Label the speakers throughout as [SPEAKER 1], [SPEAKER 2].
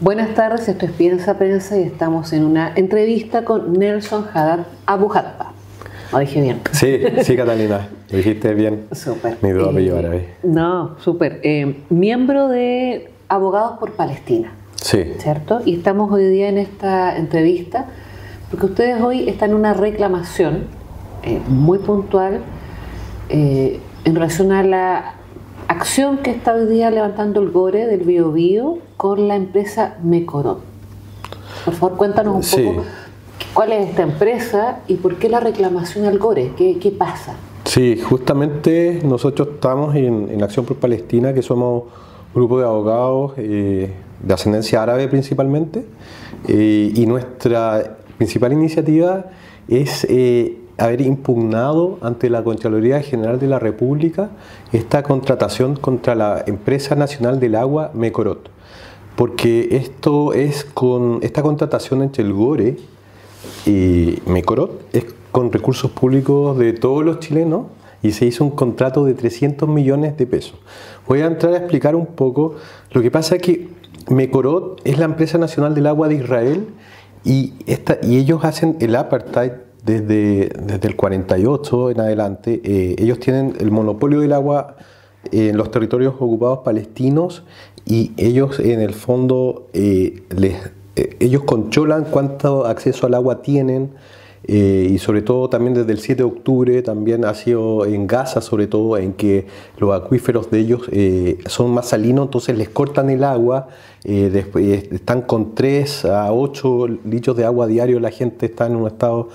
[SPEAKER 1] Buenas tardes, esto es Piensa Prensa y estamos en una entrevista con Nelson Haddad Abu Hatba. ¿Lo dije bien?
[SPEAKER 2] Sí, Catalina, lo dijiste bien.
[SPEAKER 1] Súper.
[SPEAKER 2] Mi duda apellido árabe.
[SPEAKER 1] No, súper. Miembro de Abogados por Palestina.
[SPEAKER 2] Sí.
[SPEAKER 1] ¿Cierto? Y estamos hoy día en esta entrevista porque ustedes hoy están en una reclamación muy puntual en relación a la acción que está hoy día levantando el GORE del Biobío con la empresa Mekorot. Por favor, cuéntanos un poco cuál es esta empresa y por qué la reclamación al GORE. ¿Qué pasa?
[SPEAKER 2] Sí, justamente nosotros estamos en Acción por Palestina, que somos un grupo de abogados de ascendencia árabe principalmente, y nuestra principal iniciativa es haber impugnado ante la Contraloría General de la República esta contratación contra la Empresa Nacional del Agua Mekorot, porque esta contratación entre el GORE y Mekorot es con recursos públicos de todos los chilenos y se hizo un contrato de 300 millones de pesos. Voy a entrar a explicar un poco. Lo que pasa es que Mekorot es la Empresa Nacional del Agua de Israel y ellos hacen el apartheid desde el 48 en adelante. Ellos tienen el monopolio del agua en los territorios ocupados palestinos y ellos en el fondo ellos controlan cuánto acceso al agua tienen, y sobre todo también desde el 7 de octubre también ha sido en Gaza, sobre todo en que los acuíferos de ellos son más salinos, entonces les cortan el agua, después están con 3 a 8 litros de agua diario, la gente está en un estado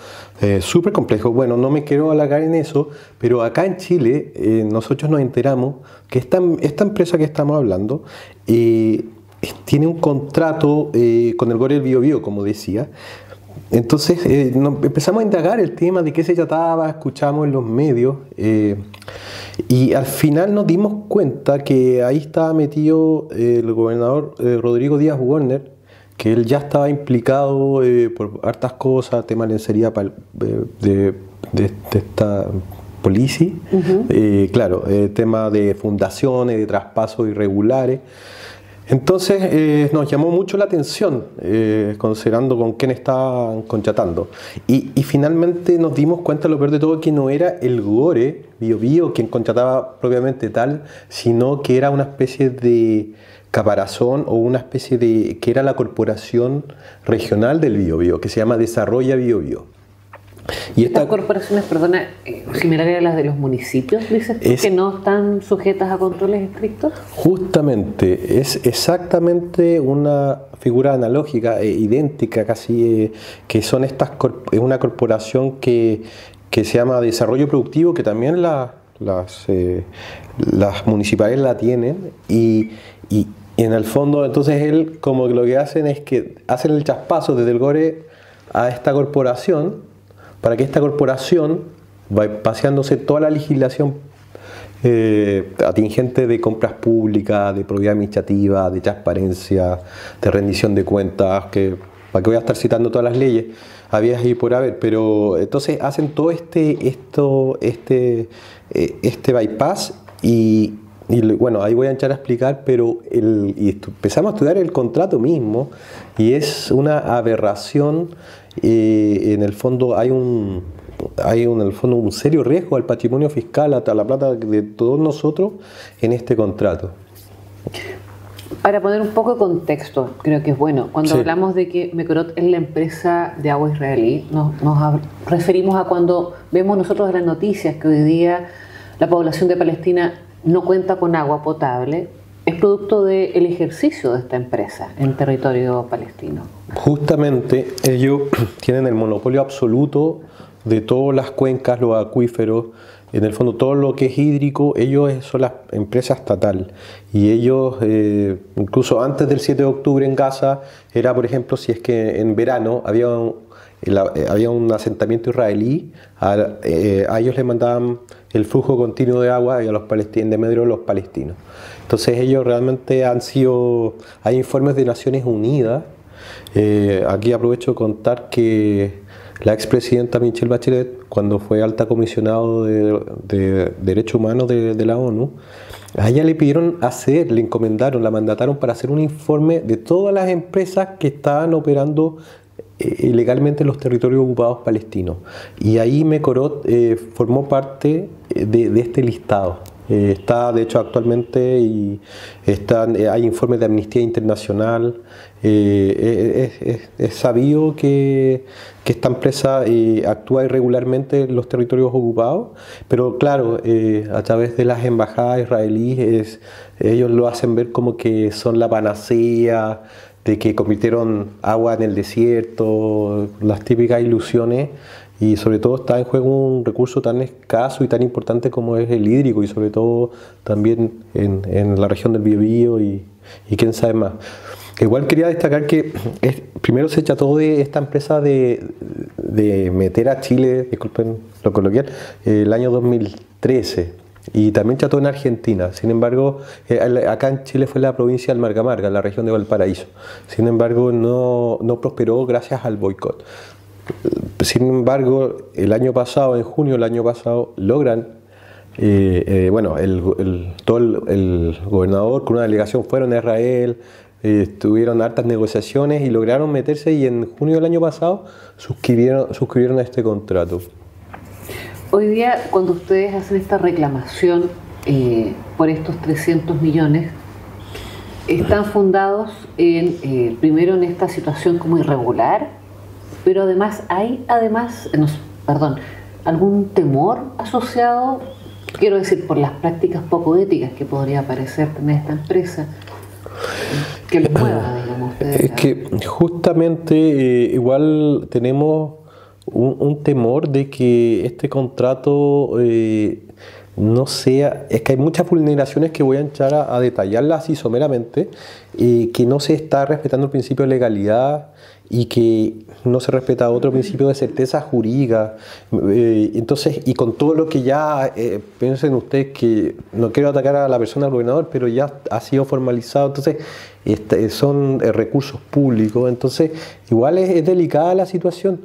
[SPEAKER 2] súper complejo. Bueno, no me quiero alargar en eso, pero acá en Chile nosotros nos enteramos que esta empresa que estamos hablando tiene un contrato con el GORE del Biobío, como decía. Entonces empezamos a indagar el tema de qué se trataba, escuchamos en los medios y al final nos dimos cuenta que ahí estaba metido el gobernador Rodrigo Díaz Werner, que él ya estaba implicado por hartas cosas, tema de lencería de esta policía, claro, tema de fundaciones, de traspasos irregulares. Entonces nos llamó mucho la atención, considerando con quién estaban contratando. Y finalmente nos dimos cuenta, lo peor de todo, que no era el GORE Biobío quien contrataba propiamente tal, sino que era una especie de caparazón o una especie de que era la corporación regional del Biobío, que se llama Desarrolla Biobío.
[SPEAKER 1] Y estas corporaciones, perdona, similares a las de los municipios, dices tú, que no están sujetas a controles estrictos.
[SPEAKER 2] Justamente, es exactamente una figura analógica, idéntica casi, que son es una corporación que se llama Desarrollo Productivo, que también las municipales la tienen, y en el fondo entonces él como que lo que hacen es que hacen el traspaso desde el GORE a esta corporación, para que esta corporación vaya paseándose toda la legislación atingente de compras públicas, de probidad administrativa, de transparencia, de rendición de cuentas, para que voy a estar citando todas las leyes, había y por haber, pero entonces hacen todo este bypass y bueno, ahí voy a entrar a explicar, pero empezamos a estudiar el contrato mismo y es una aberración. En el fondo hay un serio riesgo al patrimonio fiscal, a la plata de todos nosotros en este contrato.
[SPEAKER 1] Para poner un poco de contexto, creo que es bueno. Cuando hablamos de que Mekorot es la empresa de agua israelí, nos referimos a cuando vemos nosotros en las noticias que hoy día la población de Palestina no cuenta con agua potable. Es producto del ejercicio de esta empresa en territorio palestino.
[SPEAKER 2] Justamente ellos tienen el monopolio absoluto de todas las cuencas, los acuíferos, en el fondo todo lo que es hídrico. Ellos son la empresa estatal y ellos, incluso antes del 7 de octubre en Gaza, era por ejemplo si es que en verano había un asentamiento israelí, a ellos les mandaban el flujo continuo de agua y a los palestinos, de medio de los palestinos. Entonces ellos realmente hay informes de Naciones Unidas. Aquí aprovecho de contar que la expresidenta Michelle Bachelet, cuando fue alta comisionado de Derechos Humanos de la ONU, a ella le pidieron le encomendaron, la mandataron para hacer un informe de todas las empresas que estaban operando ilegalmente en los territorios ocupados palestinos. Y ahí Mekorot formó parte de este listado. Está, de hecho, actualmente y hay informes de Amnistía Internacional. Es sabido que esta empresa actúa irregularmente en los territorios ocupados, pero claro, a través de las embajadas israelíes, ellos lo hacen ver como que son la panacea, de que convirtieron agua en el desierto, las típicas ilusiones. Y sobre todo está en juego un recurso tan escaso y tan importante como es el hídrico, y sobre todo también en la región del Biobío y quién sabe más. Igual quería destacar que primero se trató de esta empresa de meter a Chile, disculpen lo coloquial, el año 2013. Y también trató en Argentina. Sin embargo, acá en Chile fue la provincia del Marga Marga, la región de Valparaíso. Sin embargo, no prosperó gracias al boicot. Sin embargo, en junio del año pasado, logran, todo el gobernador con una delegación fueron a Israel, tuvieron hartas negociaciones y lograron meterse, y en junio del año pasado suscribieron a este contrato.
[SPEAKER 1] Hoy día, cuando ustedes hacen esta reclamación por estos 300 millones, están fundados primero en esta situación como irregular, pero además algún temor asociado, quiero decir, por las prácticas poco éticas que podría parecer tener esta empresa, que los mueva, digamos, ustedes.
[SPEAKER 2] Es que justamente igual tenemos un temor de que este contrato no sea, es que hay muchas vulneraciones que voy a entrar a detallarlas así someramente, que no se está respetando el principio de legalidad y que no se respeta otro principio de certeza jurídica. Entonces, y con todo lo que ya, piensen ustedes que no quiero atacar a la persona del gobernador, pero ya ha sido formalizado, entonces son recursos públicos, entonces igual es delicada la situación.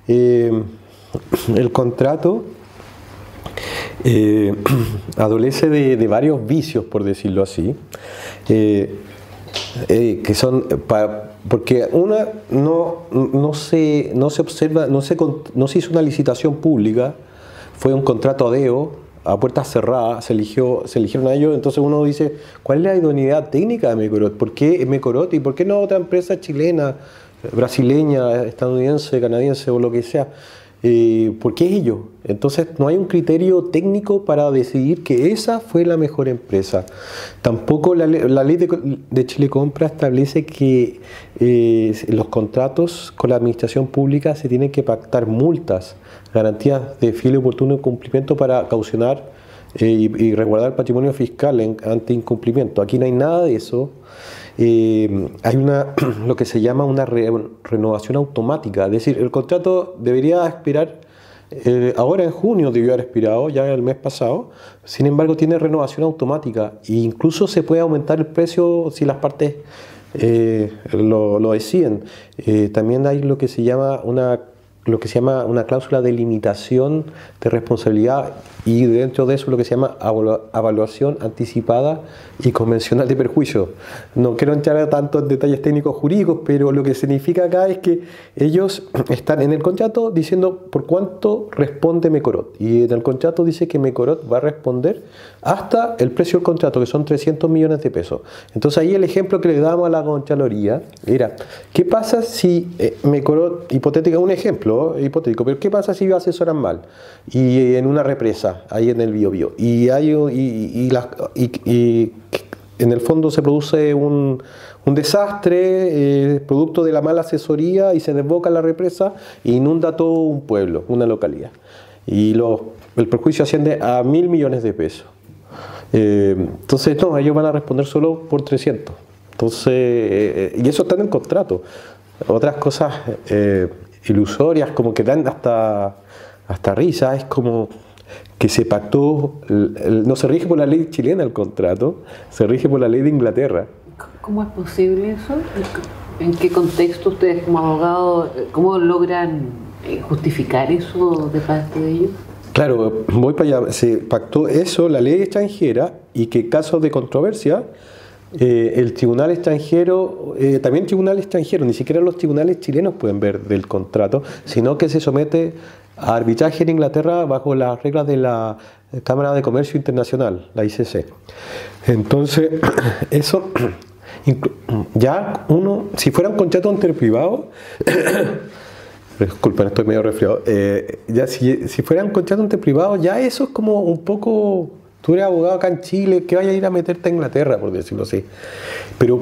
[SPEAKER 2] El contrato adolece de varios vicios, por decirlo así, que son porque no se observa, no se hizo una licitación pública, fue un contrato a dedo, a puertas cerradas, se eligieron a ellos. Entonces uno dice, ¿cuál es la idoneidad técnica de Mekorot? ¿Por qué Mekorot y por qué no otra empresa chilena, brasileña, estadounidense, canadiense o lo que sea? ¿Por qué ellos? Entonces no hay un criterio técnico para decidir que esa fue la mejor empresa. Tampoco la ley de Chile Compra establece que los contratos con la administración pública se tienen que pactar multas, garantías de fiel y oportuno cumplimiento para caucionar y resguardar el patrimonio fiscal ante incumplimiento. Aquí no hay nada de eso. Hay lo que se llama una renovación automática, es decir, el contrato debería expirar, ahora en junio debió haber expirado, ya el mes pasado. Sin embargo, tiene renovación automática e incluso se puede aumentar el precio si las partes lo deciden. También hay lo que se llama una cláusula de limitación de responsabilidad, y dentro de eso lo que se llama evaluación anticipada y convencional de perjuicio. No quiero entrar tanto en detalles técnicos jurídicos, pero lo que significa acá es que ellos están en el contrato diciendo por cuánto responde Mekorot, y en el contrato dice que Mekorot va a responder hasta el precio del contrato, que son 300 millones de pesos. Entonces ahí el ejemplo que le damos a la Contraloría era, ¿qué pasa si Mekorot, un ejemplo hipotético, pero qué pasa si asesoran mal y en una represa ahí en el Biobío y en el fondo se produce un desastre producto de la mala asesoría y se desboca la represa e inunda todo un pueblo, una localidad, y el perjuicio asciende a 1.000 millones de pesos? Entonces no, ellos van a responder solo por 300. Entonces, y eso está en el contrato. Otras cosas ilusorias como que dan hasta risa, es como que se pactó, no se rige por la ley chilena el contrato, se rige por la ley de Inglaterra.
[SPEAKER 1] ¿Cómo es posible eso? ¿En qué contexto ustedes como abogados, cómo logran justificar eso de parte de ellos?
[SPEAKER 2] Claro, voy para allá. Se pactó eso, la ley extranjera, y que en casos de controversia, el tribunal extranjero, también tribunal extranjero, ni siquiera los tribunales chilenos pueden ver del contrato, sino que se somete a arbitraje en Inglaterra bajo las reglas de la Cámara de Comercio Internacional, la ICC. Entonces, eso, ya uno, si fuera un contrato entre privados, disculpen, estoy medio resfriado, ya si fuera un contrato entre privados, ya eso es como un poco... Tú eres abogado acá en Chile, que vaya a ir a meterte a Inglaterra, por decirlo así. Pero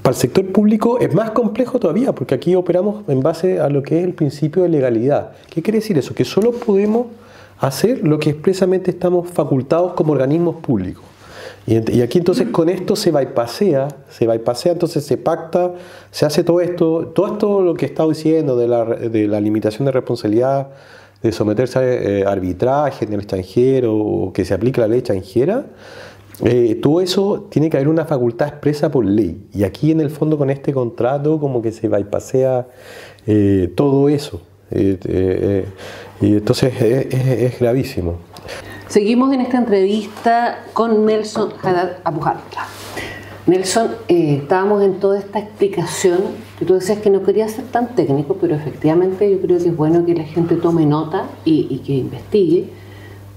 [SPEAKER 2] para el sector público es más complejo todavía, porque aquí operamos en base a lo que es el principio de legalidad. ¿Qué quiere decir eso? Que solo podemos hacer lo que expresamente estamos facultados como organismos públicos. Y aquí entonces con esto se bypassea, entonces se pacta, se hace todo esto lo que he estado diciendo de la limitación de responsabilidad, de someterse a arbitraje en el extranjero o que se aplique la ley extranjera, todo eso tiene que haber una facultad expresa por ley. Y aquí en el fondo con este contrato como que se bypassea todo eso. Y entonces es gravísimo.
[SPEAKER 1] Seguimos en esta entrevista con Nelson Haddad Abujanra. Nelson, estábamos en toda esta explicación que tú decías que no quería ser tan técnico, pero efectivamente yo creo que es bueno que la gente tome nota y que investigue,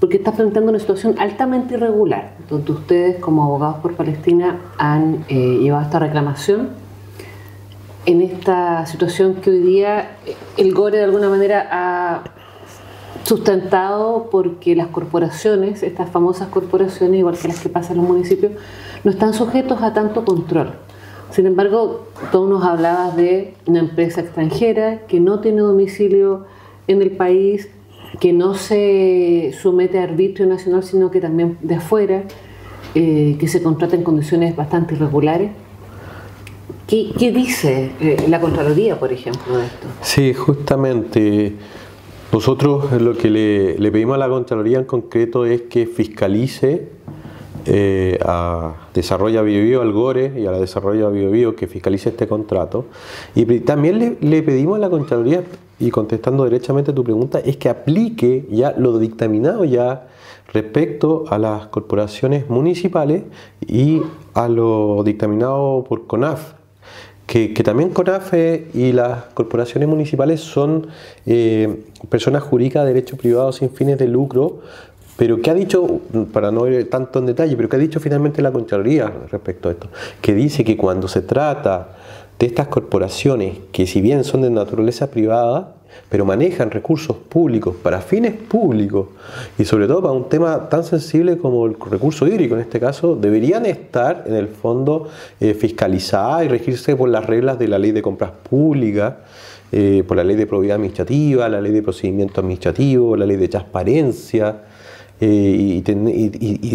[SPEAKER 1] porque estás planteando una situación altamente irregular, donde ustedes como abogados por Palestina han llevado esta reclamación en esta situación que hoy día el GORE de alguna manera ha sustentado, porque las corporaciones, estas famosas corporaciones, igual que las que pasan en los municipios, no están sujetos a tanto control. Sin embargo, tú nos hablabas de una empresa extranjera que no tiene domicilio en el país, que no se somete a arbitrio nacional, sino que también de afuera, que se contrata en condiciones bastante irregulares. ¿Qué dice la Contraloría, por ejemplo, de esto?
[SPEAKER 2] Sí, justamente. Nosotros lo que le pedimos a la Contraloría en concreto es que fiscalice a Desarrollo Biobío, al GORE y a la Desarrollo Biobío, que fiscalice este contrato. Y también le pedimos a la Contraloría, y contestando derechamente tu pregunta, es que aplique ya lo dictaminado ya respecto a las corporaciones municipales y a lo dictaminado por CONAF. Que también CONAF y las corporaciones municipales son personas jurídicas de derecho privado sin fines de lucro, pero ¿qué ha dicho, para no ir tanto en detalle, pero qué ha dicho finalmente la Contraloría respecto a esto? Que dice que cuando se trata de estas corporaciones, que si bien son de naturaleza privada, pero manejan recursos públicos para fines públicos y sobre todo para un tema tan sensible como el recurso hídrico en este caso, deberían estar en el fondo fiscalizadas y regirse por las reglas de la Ley de Compras Públicas, por la Ley de Probidad Administrativa, la Ley de Procedimiento Administrativo, la Ley de Transparencia, y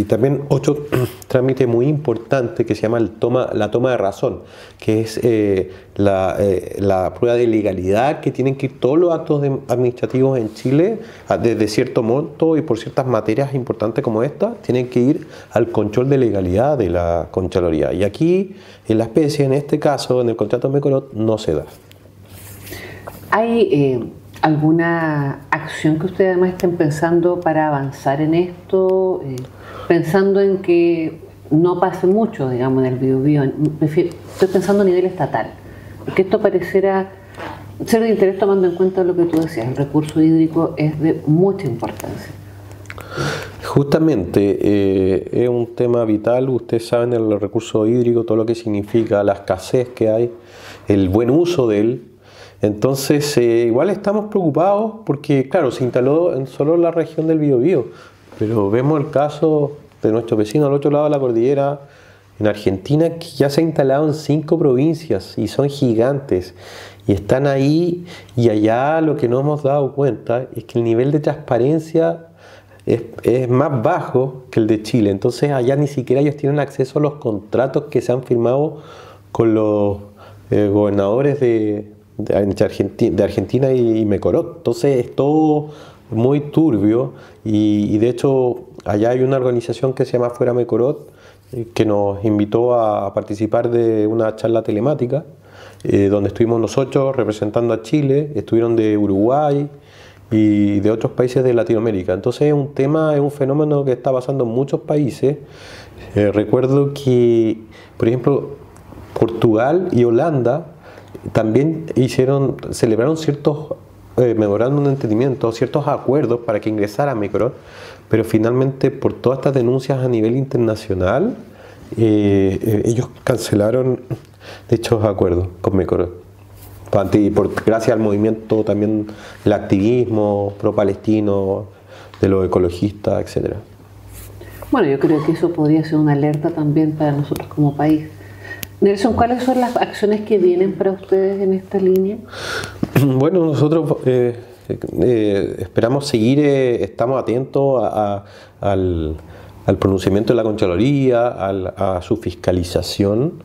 [SPEAKER 2] también otro trámite muy importante que se llama la toma de razón, que es la prueba de legalidad, que tienen que ir todos los actos administrativos en Chile desde cierto monto y por ciertas materias importantes como esta, tienen que ir al control de legalidad de la Contraloría. Y aquí, en la especie, en este caso, en el contrato Mecorot, no se da.
[SPEAKER 1] ¿Hay alguna acción que ustedes además estén pensando para avanzar en esto? Pensando en que no pase mucho, digamos, en el Biobío. Estoy pensando a nivel estatal, porque esto pareciera ser de interés tomando en cuenta lo que tú decías, el recurso hídrico es de mucha importancia.
[SPEAKER 2] Justamente, es un tema vital. Ustedes saben el recurso hídrico, todo lo que significa, la escasez que hay, el buen uso de él. Entonces, igual estamos preocupados porque, claro, se instaló en solo la región del Biobío, pero vemos el caso de nuestro vecino al otro lado de la cordillera, en Argentina, que ya se ha instalado en 5 provincias y son gigantes y están ahí, y allá lo que no hemos dado cuenta es que el nivel de transparencia es más bajo que el de Chile. Entonces allá ni siquiera ellos tienen acceso a los contratos que se han firmado con los gobernadores de Argentina y Mecorot. Entonces es todo muy turbio y de hecho allá hay una organización que se llama Fuera Mecorot que nos invitó a participar de una charla telemática donde estuvimos nosotros representando a Chile, estuvieron de Uruguay y de otros países de Latinoamérica. Entonces es un tema, es un fenómeno que está pasando en muchos países. Recuerdo que, por ejemplo, Portugal y Holanda también celebraron ciertos memorándum de entendimiento, ciertos acuerdos para que ingresara Micro, pero finalmente por todas estas denuncias a nivel internacional, ellos cancelaron dichos acuerdos con Micro. Gracias al movimiento también del activismo pro-palestino, de los ecologistas, etc.
[SPEAKER 1] Bueno, yo creo que eso podría ser una alerta también para nosotros como país. Nelson, ¿cuáles son las acciones que vienen para ustedes en esta línea?
[SPEAKER 2] Bueno, nosotros esperamos seguir, estamos atentos al pronunciamiento de la Contraloría, a su fiscalización.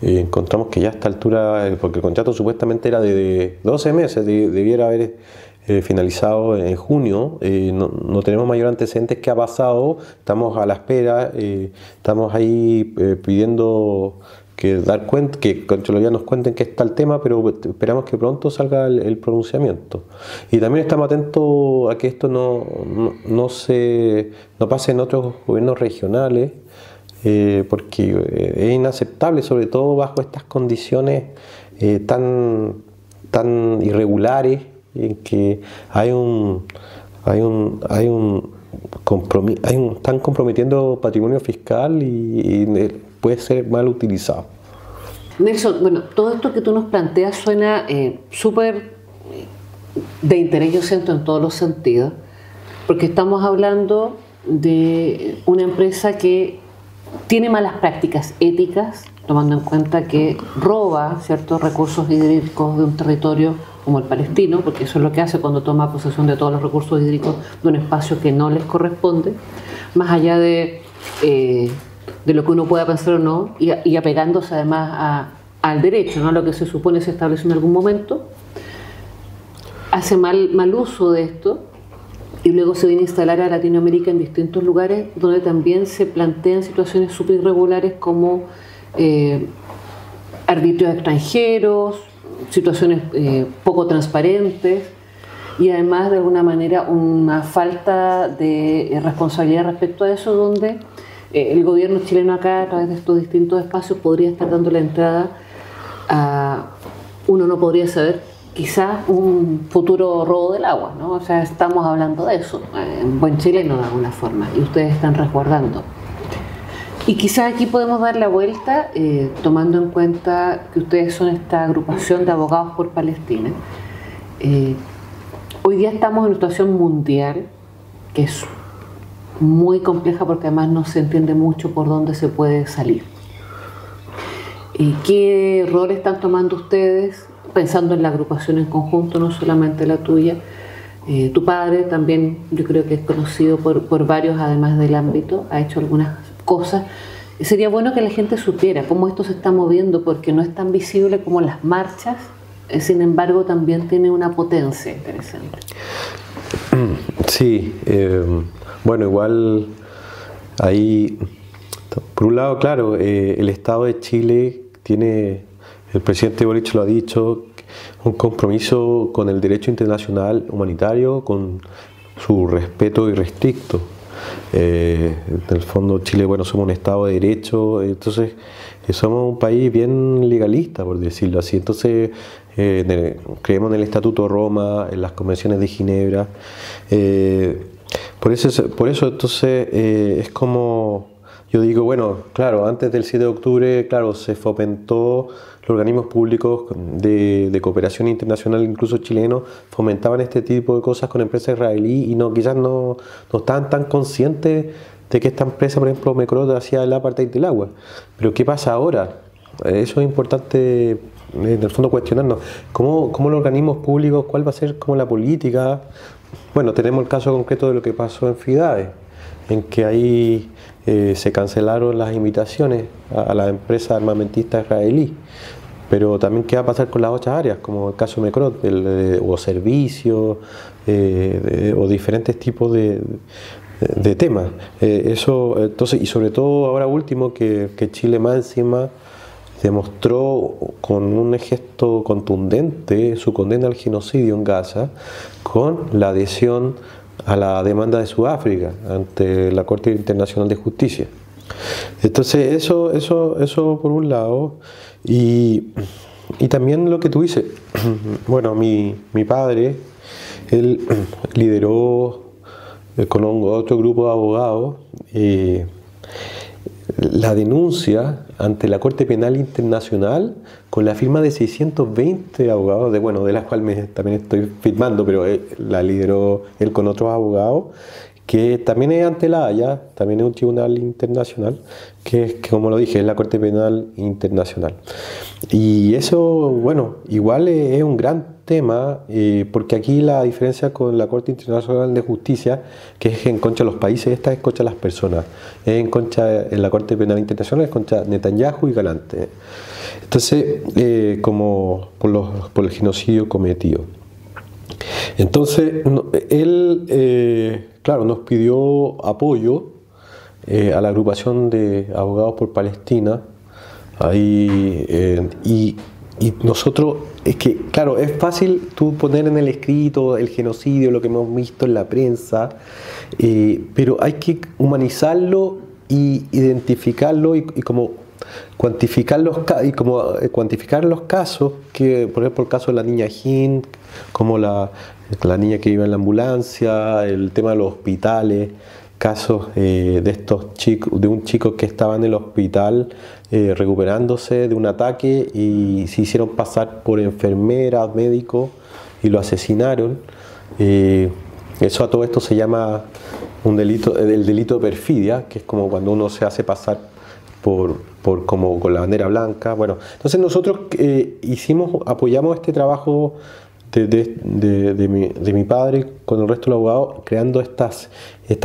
[SPEAKER 2] Encontramos que ya a esta altura, porque el contrato supuestamente era de 12 meses, debiera haber finalizado en junio. No tenemos mayor antecedentes qué ha pasado, estamos a la espera, estamos ahí pidiendo que Contraloría nos cuenten qué está el tema, pero esperamos que pronto salga el pronunciamiento. Y también estamos atentos a que esto no pase en otros gobiernos regionales, porque es inaceptable, sobre todo bajo estas condiciones tan irregulares, en que están comprometiendo patrimonio fiscal y puede ser mal utilizado.
[SPEAKER 1] Nelson, bueno, todo esto que tú nos planteas suena súper de interés, yo siento, en todos los sentidos, porque estamos hablando de una empresa que tiene malas prácticas éticas, tomando en cuenta que roba ciertos recursos hídricos de un territorio como el palestino, porque eso es lo que hace cuando toma posesión de todos los recursos hídricos de un espacio que no les corresponde, más allá de lo que uno pueda pensar o no, y apegándose además al derecho, ¿no? Lo que se supone se establece en algún momento, hace mal uso de esto, y luego se viene a instalar a Latinoamérica en distintos lugares donde también se plantean situaciones súper irregulares como arbitrios extranjeros, situaciones poco transparentes y además de alguna manera una falta de responsabilidad respecto a eso, donde el gobierno chileno acá a través de estos distintos espacios podría estar dando la entrada a, uno no podría saber, quizás un futuro robo del agua, ¿no? O sea, estamos hablando de eso, en buen chileno de alguna forma, y ustedes están resguardando. Y quizás aquí podemos dar la vuelta, tomando en cuenta que ustedes son esta agrupación de abogados por Palestina. Hoy día estamos en una situación mundial que es muy compleja porque además no se entiende mucho por dónde se puede salir. ¿Qué rol están tomando ustedes? Pensando en la agrupación en conjunto, no solamente la tuya. Tu padre también, yo creo que es conocido por varios, además del ámbito, ha hecho algunas cosas. Sería bueno que la gente supiera cómo esto se está moviendo, porque no es tan visible como las marchas, sin embargo también tiene una potencia interesante.
[SPEAKER 2] Sí, bueno, igual ahí, por un lado, claro, el Estado de Chile tiene, el presidente Boric lo ha dicho, un compromiso con el derecho internacional humanitario, con su respeto irrestricto. En el fondo Chile, bueno, somos un Estado de Derecho, entonces somos un país bien legalista, por decirlo así. Entonces creemos en el Estatuto de Roma, en las convenciones de Ginebra. Por eso entonces es como, yo digo, bueno, claro, antes del 7 de octubre, claro, se fomentó, los organismos públicos de cooperación internacional, incluso chilenos, fomentaban este tipo de cosas con empresas israelíes y quizás no estaban tan conscientes de que esta empresa, por ejemplo, Mecrot, hacía el apartheid del agua. Pero ¿qué pasa ahora? Eso es importante, en el fondo, cuestionarnos. ¿Cómo los organismos públicos, cuál va a ser como la política? Bueno, tenemos el caso concreto de lo que pasó en FIDAE, en que ahí se cancelaron las invitaciones a la empresa armamentista israelí. Pero también qué va a pasar con las otras áreas, como el caso de Mecrot, o servicios, o diferentes tipos de temas. Eso, entonces, y sobre todo ahora último, que Chile más encima demostró con un gesto contundente su condena al genocidio en Gaza con la adhesión a la demanda de Sudáfrica ante la Corte Internacional de Justicia. Entonces eso por un lado, y también lo que tú dices, bueno, mi padre, él lideró con otro grupo de abogados la denuncia ante la Corte Penal Internacional con la firma de 620 abogados, de las cuales también estoy firmando, pero la lideró él con otros abogados, que también es ante la Haya, también es un tribunal internacional, que como lo dije, es la Corte Penal Internacional. Y eso, bueno, igual es un gran tema, porque aquí la diferencia con la Corte Internacional de Justicia, que es en contra de los países, esta es contra las personas, es en contra, en la Corte Penal Internacional es contra Netanyahu y Galante. Entonces, como por el genocidio cometido. Entonces, él, claro, nos pidió apoyo a la agrupación de abogados por Palestina, ahí, y nosotros, es que, claro, es fácil tú poner en el escrito el genocidio, lo que hemos visto en la prensa, pero hay que humanizarlo y identificarlo y como cuantificar los casos, que por ejemplo el caso de la niña Hind, como la niña que iba en la ambulancia, el tema de los hospitales, casos de estos chicos, de un chico que estaba en el hospital recuperándose de un ataque y se hicieron pasar por enfermeras, médicos y lo asesinaron. Eso a todo esto se llama el delito de perfidia, que es como cuando uno se hace pasar como con la bandera blanca. Bueno, entonces nosotros apoyamos este trabajo de mi padre con el resto de los abogados, creando estas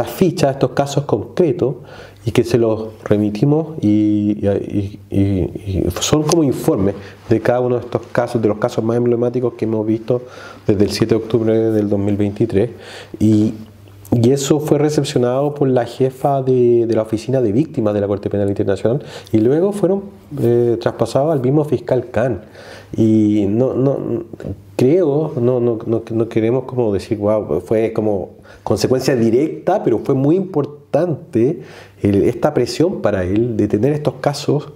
[SPEAKER 2] fichas, estos casos concretos, y que se los remitimos y son como informes de cada uno de estos casos, de los casos más emblemáticos que hemos visto desde el 7 de octubre del 2023. Y eso fue recepcionado por la jefa de la oficina de víctimas de la Corte Penal Internacional y luego fueron traspasados al mismo fiscal Khan. Y no queremos como decir, wow, fue como consecuencia directa, pero fue muy importante esta presión para él de tener estos casos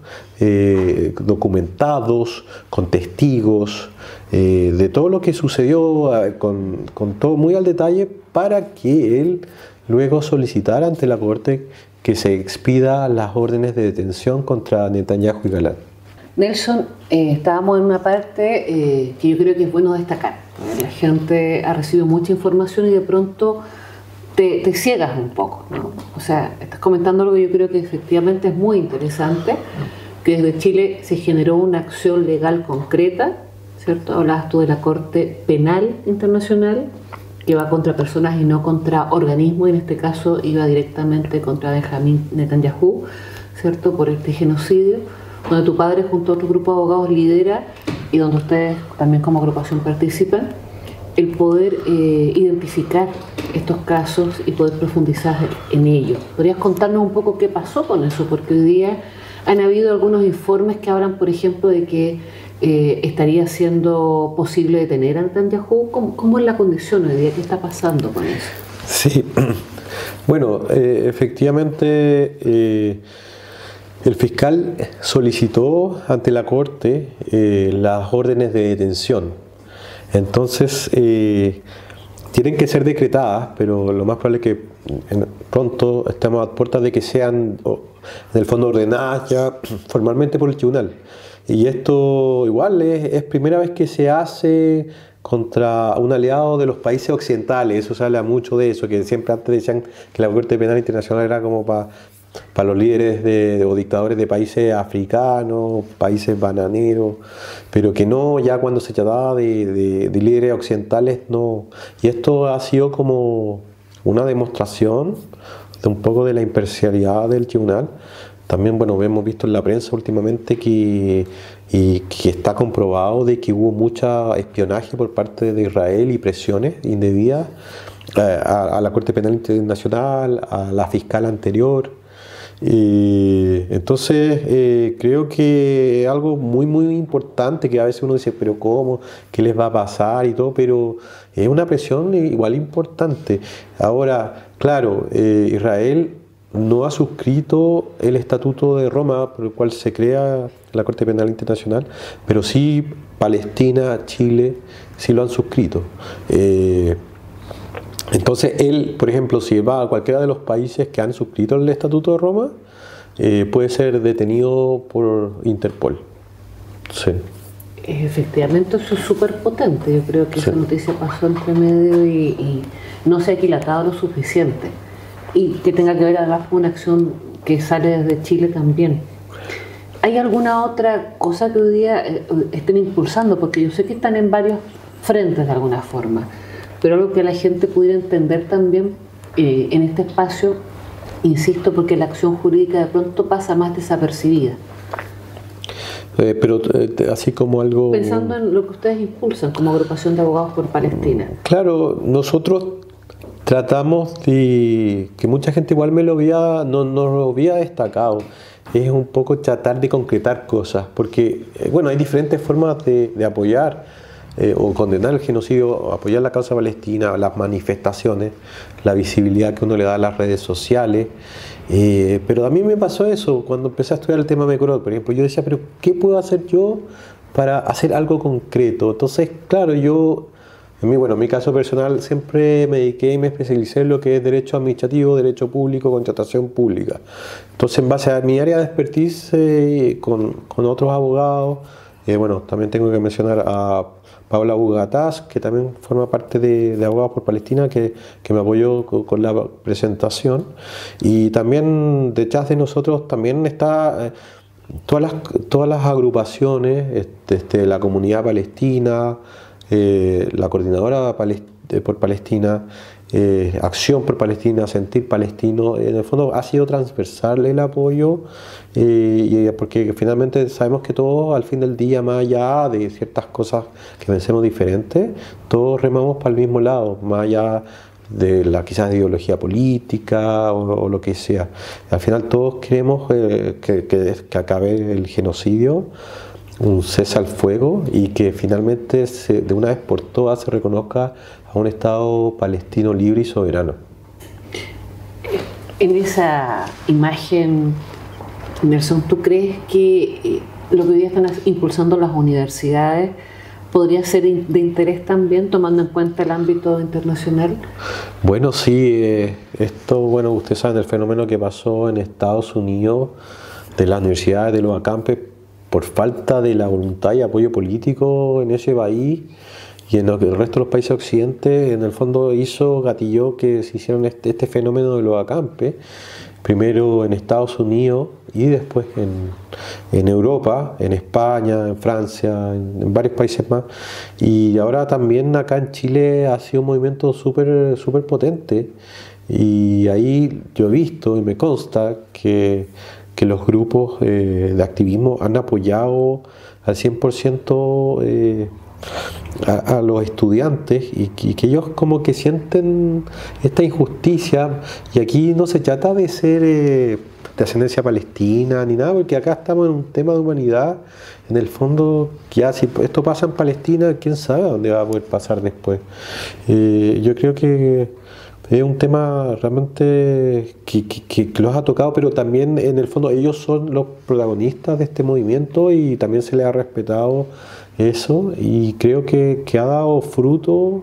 [SPEAKER 2] documentados, con testigos, de todo lo que sucedió con todo muy al detalle, para que él luego solicitara ante la Corte que se expida las órdenes de detención contra Netanyahu y Galán.
[SPEAKER 1] Nelson, estábamos en una parte que yo creo que es bueno destacar. La gente ha recibido mucha información y de pronto te ciegas un poco, ¿no? O sea, estás comentando algo que yo creo que efectivamente es muy interesante, que desde Chile se generó una acción legal concreta, ¿cierto? Hablabas tú de la Corte Penal Internacional, que va contra personas y no contra organismos, y en este caso iba directamente contra Benjamín Netanyahu, ¿cierto? Por este genocidio, donde tu padre junto a otro grupo de abogados lidera y donde ustedes también como agrupación participan, el poder identificar estos casos y poder profundizar en ellos. ¿Podrías contarnos un poco qué pasó con eso? Porque hoy día han habido algunos informes que hablan, por ejemplo, de que estaría siendo posible detener a Netanyahu. ¿Cómo es la condición hoy día? ¿Qué está pasando con eso?
[SPEAKER 2] Sí, bueno, efectivamente el fiscal solicitó ante la Corte las órdenes de detención. Entonces, tienen que ser decretadas, pero lo más probable es que pronto estemos a puertas de que sean, en el fondo, ordenadas ya formalmente por el tribunal. Y esto igual es primera vez que se hace contra un aliado de los países occidentales. Eso se habla mucho de eso, que siempre antes decían que la Corte Penal Internacional era como para los líderes o dictadores de países africanos, países bananeros, pero que no, ya cuando se trataba de líderes occidentales, no. Y esto ha sido como una demostración de un poco de la imparcialidad del tribunal. También, bueno, hemos visto en la prensa últimamente que está comprobado de que hubo mucho espionaje por parte de Israel y presiones indebidas a la Corte Penal Internacional, a la fiscal anterior. Entonces, creo que algo muy, muy importante que a veces uno dice, pero ¿cómo? ¿Qué les va a pasar? Y todo, pero es una presión igual importante. Ahora, claro, Israel no ha suscrito el Estatuto de Roma por el cual se crea la Corte Penal Internacional, pero sí Palestina, Chile, sí lo han suscrito. Entonces él, por ejemplo, si va a cualquiera de los países que han suscrito el Estatuto de Roma, puede ser detenido por Interpol. Sí.
[SPEAKER 1] Efectivamente, eso es súper potente. Yo creo que esa noticia pasó entre medio y no se ha aquilatado lo suficiente. Y que tenga que ver además con una acción que sale desde Chile también. ¿Hay alguna otra cosa que hoy día estén impulsando? Porque yo sé que están en varios frentes de alguna forma, pero algo que la gente pudiera entender también en este espacio, insisto, porque la acción jurídica de pronto pasa más desapercibida.
[SPEAKER 2] Pero así como algo...
[SPEAKER 1] Pensando en lo que ustedes impulsan como agrupación de abogados por Palestina.
[SPEAKER 2] Claro, nosotros tratamos de... que mucha gente igual no lo había destacado. Es un poco tratar de concretar cosas, porque bueno, hay diferentes formas de apoyar o condenar el genocidio, apoyar la causa palestina, las manifestaciones, la visibilidad que uno le da a las redes sociales. Pero a mí me pasó eso cuando empecé a estudiar el tema Mekorot, por ejemplo. Yo decía, pero ¿qué puedo hacer yo para hacer algo concreto? Entonces, claro, en mi caso personal siempre me dediqué y me especialicé en lo que es derecho administrativo, derecho público, contratación pública. Entonces, en base a mi área de expertise con otros abogados, también tengo que mencionar a Paula Bugatás, que también forma parte de Abogados por Palestina, que me apoyó con la presentación. Y también detrás de nosotros también está todas las agrupaciones, la comunidad palestina, la coordinadora por Palestina, Acción por Palestina, Sentir Palestino. En el fondo ha sido transversal el apoyo, porque finalmente sabemos que todos al fin del día, más allá de ciertas cosas que pensemos diferentes, todos remamos para el mismo lado, más allá de quizás ideología política o lo que sea. Al final todos queremos que acabe el genocidio, un cese al fuego, y que finalmente de una vez por todas se reconozca a un Estado palestino libre y soberano.
[SPEAKER 1] En esa imagen, Nelson, ¿tú crees que lo que hoy día están impulsando las universidades podría ser de interés también, tomando en cuenta el ámbito internacional?
[SPEAKER 2] Bueno, sí, ustedes saben el fenómeno que pasó en Estados Unidos de las universidades de los acampes por falta de la voluntad y apoyo político en ese país, y en el resto de los países occidentales, en el fondo gatilló que se hicieron este fenómeno de los acampes, primero en Estados Unidos y después en Europa, en España, en Francia, en varios países más. Y ahora también acá en Chile ha sido un movimiento súper potente, y ahí yo he visto y me consta que los grupos de activismo han apoyado al 100% a los estudiantes, y que ellos como que sienten esta injusticia. Y aquí no se trata de ser de ascendencia palestina ni nada, porque acá estamos en un tema de humanidad. En el fondo, ya si esto pasa en Palestina, quién sabe dónde va a poder pasar después. Yo creo que es un tema realmente que los ha tocado, pero también en el fondo ellos son los protagonistas de este movimiento, y también se les ha respetado eso, y creo que ha dado fruto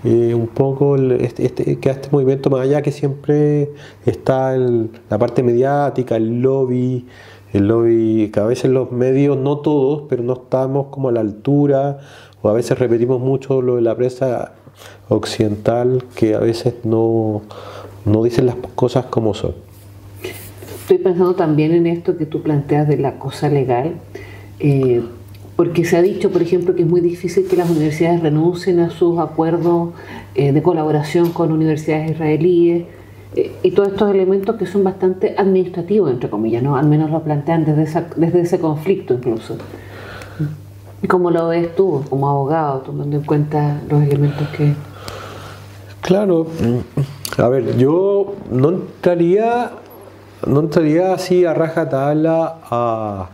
[SPEAKER 2] un poco que este movimiento, más allá que siempre está la parte mediática, el lobby, que a veces los medios, no todos, pero no estamos como a la altura, o a veces repetimos mucho lo de la prensa occidental, que a veces no dicen las cosas como son.
[SPEAKER 1] Estoy pensando también en esto que tú planteas de la cosa legal, porque se ha dicho, por ejemplo, que es muy difícil que las universidades renuncien a sus acuerdos de colaboración con universidades israelíes, y todos estos elementos que son bastante administrativos, entre comillas, ¿no? Al menos lo plantean desde ese conflicto incluso. ¿Cómo lo ves tú como abogado, tomando en cuenta los elementos que...?
[SPEAKER 2] Claro, a ver, yo no entraría no entraría así a rajatabla a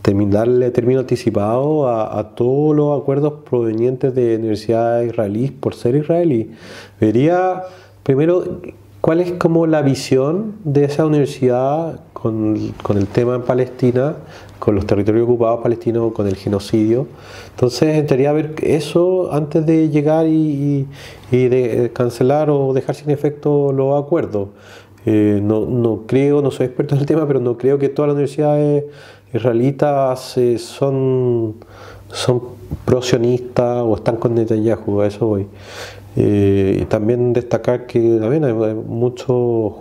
[SPEAKER 2] darle término anticipado a todos los acuerdos provenientes de universidades israelíes por ser israelí. Vería primero cuál es como la visión de esa universidad con el tema en Palestina, con los territorios ocupados palestinos, con el genocidio. Entonces entraría a ver eso antes de llegar y de cancelar o dejar sin efecto los acuerdos. No creo, no soy experto en el tema, pero no creo que todas las universidades israelitas son pro-sionistas o están con Netanyahu, a eso voy. También destacar que también hay muchos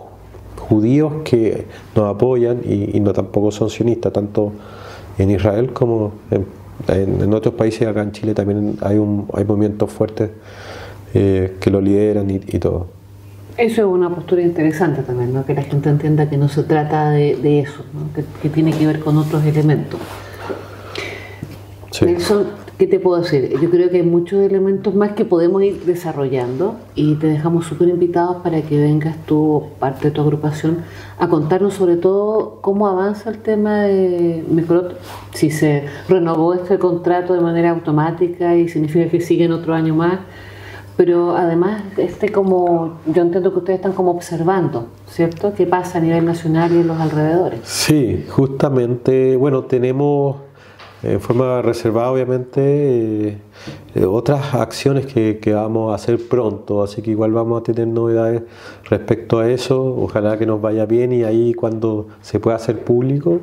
[SPEAKER 2] judíos que nos apoyan y no tampoco son sionistas, tanto en Israel como en otros países. Acá en Chile también hay movimientos fuertes que lo lideran y todo.
[SPEAKER 1] Eso es una postura interesante también, ¿no? Que la gente entienda que no se trata de eso, ¿no? que tiene que ver con otros elementos.
[SPEAKER 2] Sí.
[SPEAKER 1] Nelson, ¿qué te puedo decir? Yo creo que hay muchos elementos más que podemos ir desarrollando y te dejamos súper invitados para que vengas tú, parte de tu agrupación, a contarnos sobre todo cómo avanza el tema de Mekorot, si se renovó este contrato de manera automática y significa que siguen otro año más. Pero además, como yo entiendo que ustedes están como observando, ¿cierto? ¿Qué pasa a nivel nacional y en los alrededores?
[SPEAKER 2] Sí, justamente, bueno, tenemos en forma reservada, obviamente, otras acciones que vamos a hacer pronto, así que igual vamos a tener novedades respecto a eso. Ojalá que nos vaya bien y ahí cuando se pueda hacer público,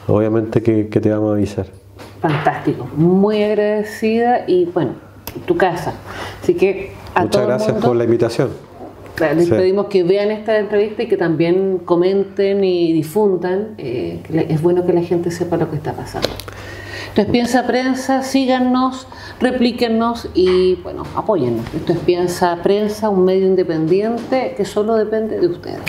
[SPEAKER 2] obviamente que te vamos a avisar.
[SPEAKER 1] Fantástico, muy agradecida y bueno, tu casa. Así que a
[SPEAKER 2] muchas gracias por la invitación.
[SPEAKER 1] Les pedimos que vean esta entrevista y que también comenten y difundan. Es bueno que la gente sepa lo que está pasando. Entonces, Piensa Prensa, síganos, replíquennos y bueno, apóyennos. Esto es Piensa Prensa, un medio independiente que solo depende de ustedes.